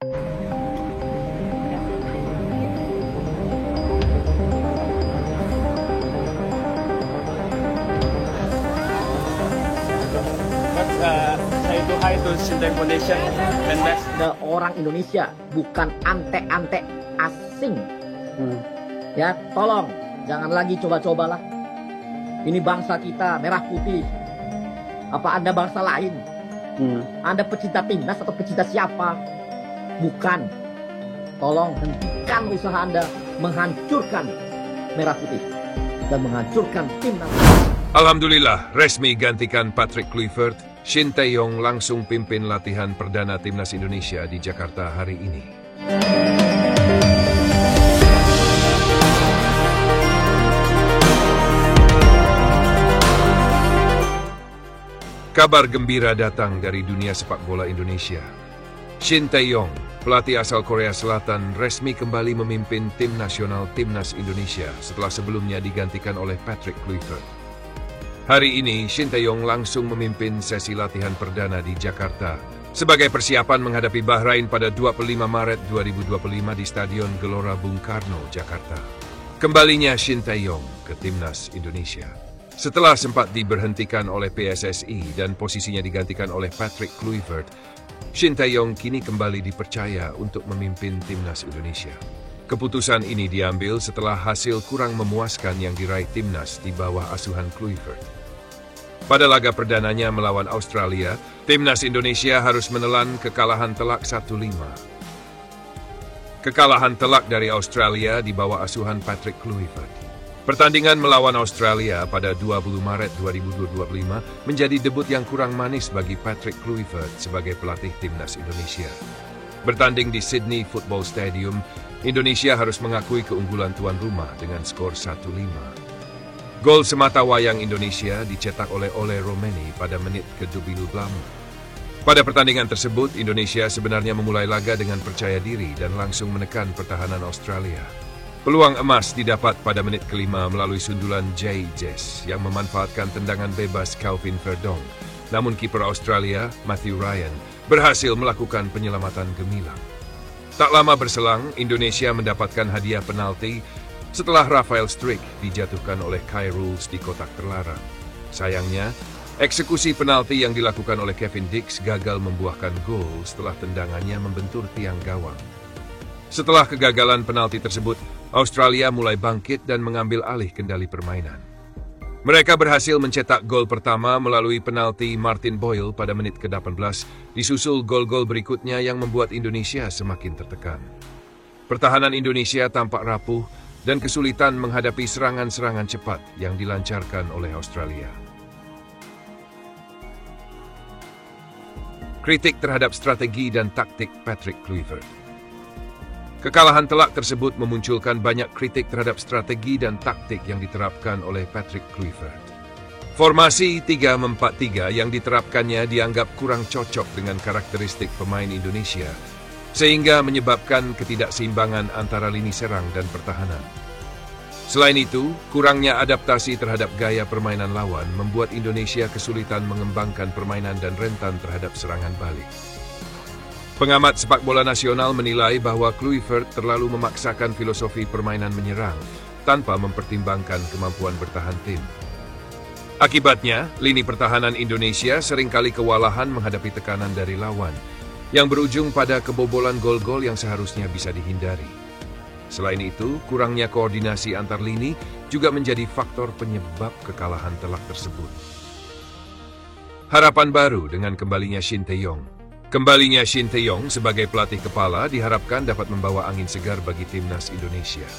Saya itu Hai to Sintayong Foundation dan orang Indonesia, bukan ante-ante asing. Ya, tolong jangan lagi coba-cobalah. Ini bangsa kita merah putih. Apa Anda bangsa lain? Anda pecinta timnas atau pecinta siapa? Bukan. Tolong hentikan usaha Anda menghancurkan merah putih dan menghancurkan timnas. Alhamdulillah, resmi gantikan Patrick Kluivert, Shin Tae-yong langsung pimpin latihan perdana timnas Indonesia di Jakarta hari ini. Kabar gembira datang dari dunia sepak bola Indonesia. Shin Tae-yong, pelatih asal Korea Selatan, resmi kembali memimpin tim nasional timnas Indonesia setelah sebelumnya digantikan oleh Patrick Kluivert. Hari ini, Shin Tae-yong langsung memimpin sesi latihan perdana di Jakarta sebagai persiapan menghadapi Bahrain pada 25 Maret 2025 di Stadion Gelora Bung Karno, Jakarta. Kembalinya Shin Tae-yong ke timnas Indonesia. Setelah sempat diberhentikan oleh PSSI dan posisinya digantikan oleh Patrick Kluivert, Shin Tae-yong kini kembali dipercaya untuk memimpin timnas Indonesia. Keputusan ini diambil setelah hasil kurang memuaskan yang diraih timnas di bawah asuhan Kluivert. Pada laga perdananya melawan Australia, timnas Indonesia harus menelan kekalahan telak 1-5. Kekalahan telak dari Australia di bawah asuhan Patrick Kluivert. Pertandingan melawan Australia pada 20 Maret 2025 menjadi debut yang kurang manis bagi Patrick Kluivert sebagai pelatih timnas Indonesia. Bertanding di Sydney Football Stadium, Indonesia harus mengakui keunggulan tuan rumah dengan skor 1-5. Gol semata wayang Indonesia dicetak oleh Ole Romeni pada menit ke-12. Pada pertandingan tersebut, Indonesia sebenarnya memulai laga dengan percaya diri dan langsung menekan pertahanan Australia. Peluang emas didapat pada menit ke-5 melalui sundulan Jay Jess yang memanfaatkan tendangan bebas Kelvin Verdong. Namun kiper Australia, Matthew Ryan, berhasil melakukan penyelamatan gemilang. Tak lama berselang, Indonesia mendapatkan hadiah penalti setelah Rafael Struijk dijatuhkan oleh Kyle Rules di kotak terlarang. Sayangnya, eksekusi penalti yang dilakukan oleh Kevin Dix gagal membuahkan gol setelah tendangannya membentur tiang gawang. Setelah kegagalan penalti tersebut, Australia mulai bangkit dan mengambil alih kendali permainan. Mereka berhasil mencetak gol pertama melalui penalti Martin Boyle pada menit ke-18, disusul gol-gol berikutnya yang membuat Indonesia semakin tertekan. Pertahanan Indonesia tampak rapuh dan kesulitan menghadapi serangan-serangan cepat yang dilancarkan oleh Australia. Kritik terhadap strategi dan taktik Patrick Kluivert. Kekalahan telak tersebut memunculkan banyak kritik terhadap strategi dan taktik yang diterapkan oleh Patrick Kluivert. Formasi 3-4-3 yang diterapkannya dianggap kurang cocok dengan karakteristik pemain Indonesia, sehingga menyebabkan ketidakseimbangan antara lini serang dan pertahanan. Selain itu, kurangnya adaptasi terhadap gaya permainan lawan membuat Indonesia kesulitan mengembangkan permainan dan rentan terhadap serangan balik. Pengamat sepak bola nasional menilai bahwa Kluivert terlalu memaksakan filosofi permainan menyerang tanpa mempertimbangkan kemampuan bertahan tim. Akibatnya, lini pertahanan Indonesia seringkali kewalahan menghadapi tekanan dari lawan, yang berujung pada kebobolan gol-gol yang seharusnya bisa dihindari. Selain itu, kurangnya koordinasi antar lini juga menjadi faktor penyebab kekalahan telak tersebut. Harapan baru dengan kembalinya Shin Tae-yong. Kembalinya Shin Tae-yong sebagai pelatih kepala diharapkan dapat membawa angin segar bagi timnas Indonesia.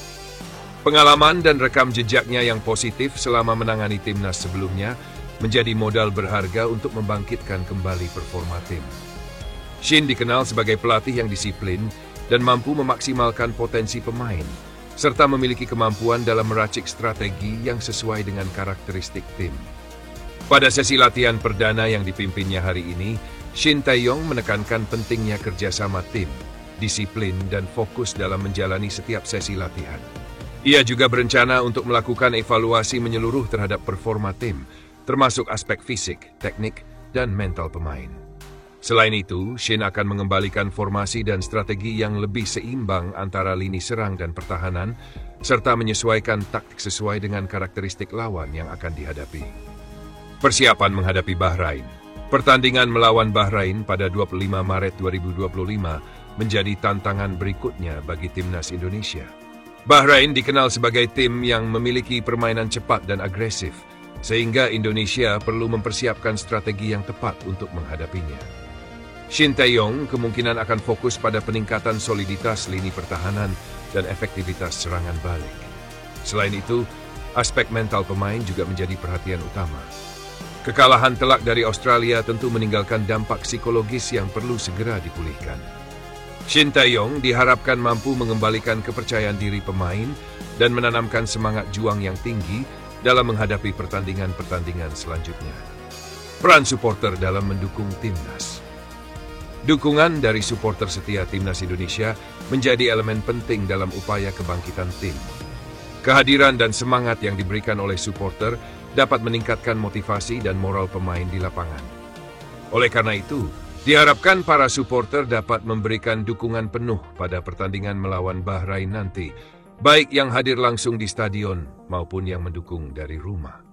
Pengalaman dan rekam jejaknya yang positif selama menangani timnas sebelumnya menjadi modal berharga untuk membangkitkan kembali performa tim. Shin dikenal sebagai pelatih yang disiplin dan mampu memaksimalkan potensi pemain, serta memiliki kemampuan dalam meracik strategi yang sesuai dengan karakteristik tim. Pada sesi latihan perdana yang dipimpinnya hari ini, Shin Tae-yong menekankan pentingnya kerjasama tim, disiplin, dan fokus dalam menjalani setiap sesi latihan. Ia juga berencana untuk melakukan evaluasi menyeluruh terhadap performa tim, termasuk aspek fisik, teknik, dan mental pemain. Selain itu, Shin akan mengembalikan formasi dan strategi yang lebih seimbang antara lini serang dan pertahanan, serta menyesuaikan taktik sesuai dengan karakteristik lawan yang akan dihadapi. Persiapan menghadapi Bahrain. Pertandingan melawan Bahrain pada 25 Maret 2025 menjadi tantangan berikutnya bagi timnas Indonesia. Bahrain dikenal sebagai tim yang memiliki permainan cepat dan agresif, sehingga Indonesia perlu mempersiapkan strategi yang tepat untuk menghadapinya. Shin Tae-yong kemungkinan akan fokus pada peningkatan soliditas lini pertahanan dan efektivitas serangan balik. Selain itu, aspek mental pemain juga menjadi perhatian utama. Kekalahan telak dari Australia tentu meninggalkan dampak psikologis yang perlu segera dipulihkan. Shin Tae-yong diharapkan mampu mengembalikan kepercayaan diri pemain dan menanamkan semangat juang yang tinggi dalam menghadapi pertandingan-pertandingan selanjutnya. Peran supporter dalam mendukung timnas. Dukungan dari supporter setia timnas Indonesia menjadi elemen penting dalam upaya kebangkitan tim. Kehadiran dan semangat yang diberikan oleh supporter dapat meningkatkan motivasi dan moral pemain di lapangan. Oleh karena itu, diharapkan para supporter dapat memberikan dukungan penuh pada pertandingan melawan Bahrain nanti, baik yang hadir langsung di stadion maupun yang mendukung dari rumah.